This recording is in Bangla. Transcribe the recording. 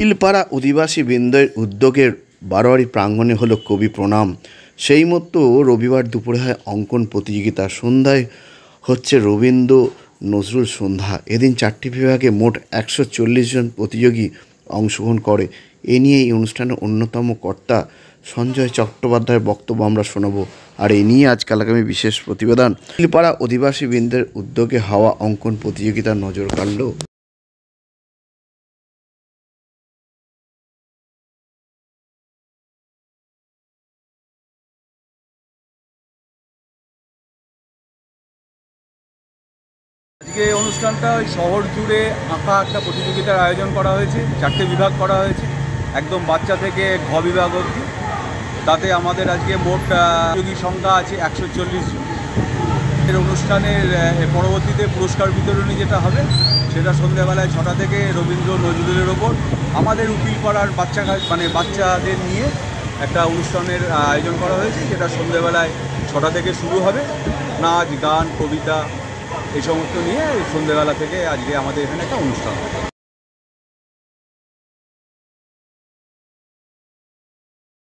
উকিলপাড়া অধিবাসী বৃন্দের উদ্যোগে বারোয়ারি প্রাঙ্গণে হলো কবি প্রণাম। সেই মতো রবিবার দুপুরে হয় অঙ্কন প্রতিযোগিতা, সন্ধ্যায় হচ্ছে রবীন্দ্র নজরুল সন্ধ্যা। এদিন 4টি বিভাগে মোট 140 জন প্রতিযোগী অংশগ্রহণ করে। এ নিয়ে এই অনুষ্ঠানের অন্যতম কর্তা সঞ্জয় চট্টোপাধ্যায়ের বক্তব্য আমরা শোনাব। আর এই নিয়ে আজকাল আগামী বিশেষ প্রতিবেদন। উকিলপাড়া অধিবাসী বৃন্দের উদ্যোগে হওয়া অঙ্কন প্রতিযোগিতার নজর কাড়ল। আজকে অনুষ্ঠানটা ওই শহর জুড়ে আঁকা একটা প্রতিযোগিতার আয়োজন করা হয়েছে। 4টে বিভাগ করা হয়েছে, একদম বাচ্চা থেকে ঘ বিভাগ অবধি। তাতে আমাদের আজকে মোট প্রতিযোগী সংখ্যা আছে 140 জন। এর অনুষ্ঠানের পরবর্তীতে পুরস্কার বিতরণী যেটা হবে সেটা সন্ধ্যাবেলায় 6টা থেকে রবীন্দ্র নজরুলের ওপর আমাদের উকিলপাড়ার বাচ্চাদের নিয়ে একটা অনুষ্ঠানের আয়োজন করা হয়েছে, যেটা সন্ধ্যাবেলায় 6টা থেকে শুরু হবে। নাচ, গান, কবিতা এই সমস্ত নিয়ে সন্ধ্যেবেলা থেকে আজকে আমাদের এখানে একটা অনুষ্ঠান হবে।